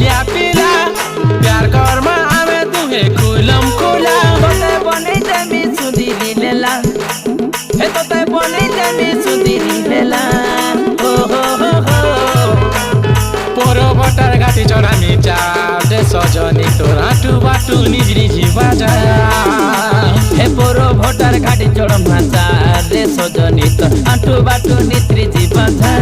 गलिया पिला प्यार करमा आमे तुहे खुलम खुला तोते बनै देमी सुदिरी लेला हे तोते बनै देमी सुदिरी लेला हो हो हो हो पोरो भटार घाटी चढामी चाटे सजनी तोर आटु बाटु निजरी बाजा हे पोरो भटार घाटी चढम भाषा रे सजनी तोर आटु बाटु निजरी बाजा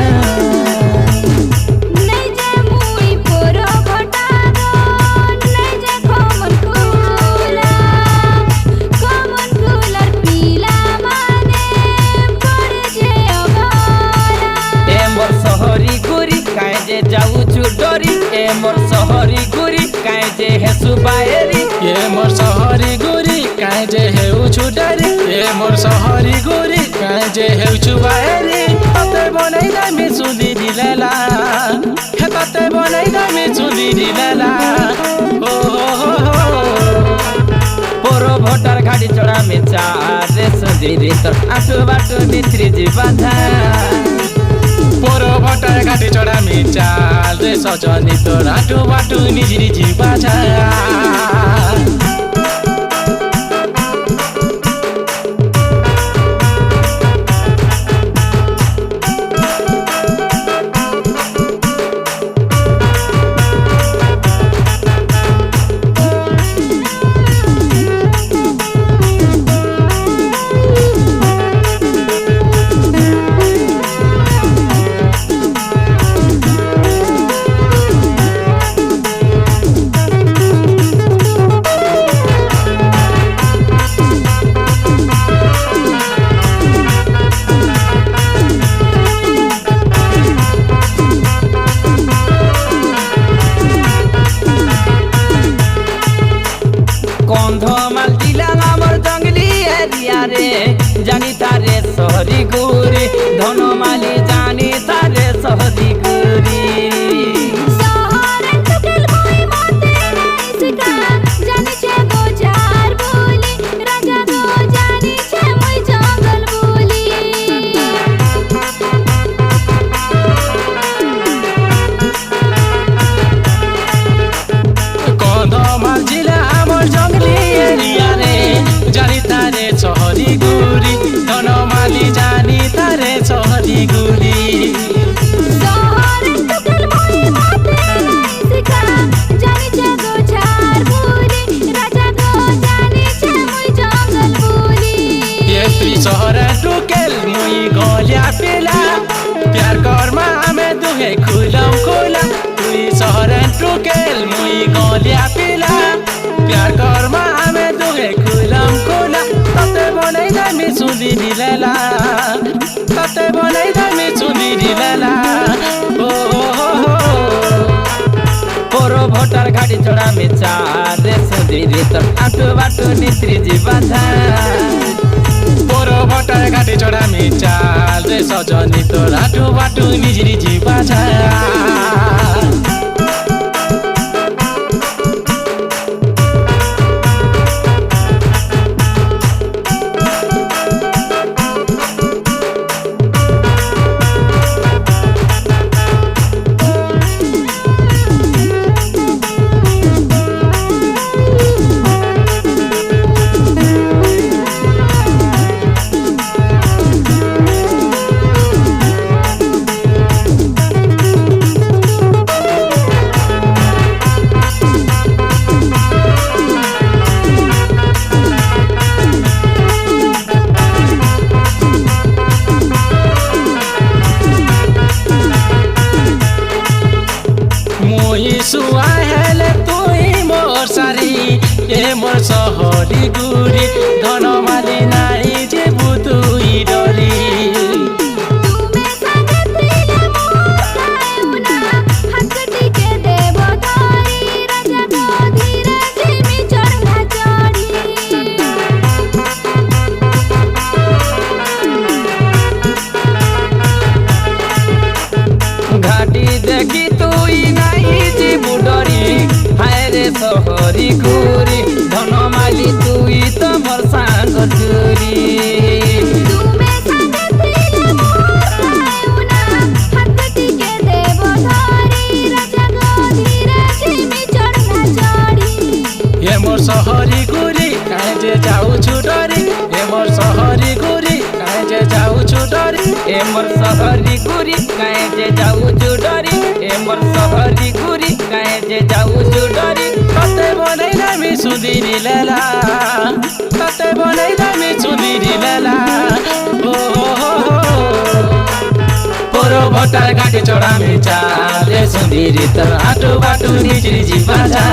जाऊ डोरी ए मोर सहरी गुरी काहे जे हे सुबाएरी ए मोर सहरी गुरी काहे जे हे उछुडरी ए मोर सहरी गुरी काहे जे हे उछुबाएरी तते बनाइ दामी सुदिरी लेला हे तते बनाइ दामी सुदिरी लेला ओ पोरो भटार घाटी चढ़ा में चारे सुदिरी तोर आटु बाटु नित्री बाधा पोरो भटार घाटी चढामी चाल रे सजनी तोर आटु बाटु निजरी बाजा कंधमाल जिला आमर जंगली एरिया रे जानी तारे सहरी गुरी धनमाली जानी तारे सहरी गुरी कंधमाल जिला आमर जंगली एरिया रे जानी तारे सहरी गुरी धनमाली जानी तारे सहरी गुरी शहर टुकेल मुई गलिया पिला प्यार करमा आमे दुहे खुलम खुला तुई शहर टुकेल मुई गलिया पिला प्यार करमा आमे दुहे खुलम खुला तते बनाइ दामी सुदिरी लेला तते बनाइ दामी सुदिरी लेला ओ पोरो भटार घाटी चढ़ा में चारे सुदिरी तोर आटु बाटु नित्री बाधा पोरो भटार घाटी चढामी चाल रे सजनी तोर आटु बाटु निजरी बाजा सुआ हेले तुई मोर सारी ए मोर सहरी गुरी धनमाली नाई जे बुतुई डरी घाटी देखी तुई नाई जी बुडरी हाय रे सहरी गुरी धनमाली तुई तो मोर सांग चुरी सहरी गुरी काहे जे जाऊ छुटरी ए मोर सहरी गुरी काहे जे जाऊ छुटरी ए मोर सहरी गुरी काहे जे जाऊ जुडरी ए मोर सहरी गुरी काहे जे जाऊ जुडरी कतै बनाइला मी सुदिरी लेला कतै बनाइला मी सुदिरी लेला ओ पोरो भटार घाटी चोडा मी चाले सुदिरी त आटो बाटो निजरी जिबाजा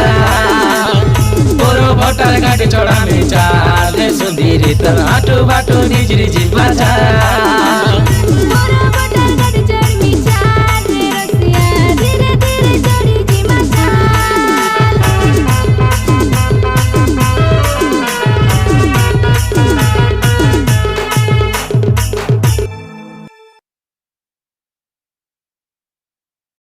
पोरो भटार घाटी चोडा मी चाले सुदिरी त आटो बाटो निजरी जिबाजा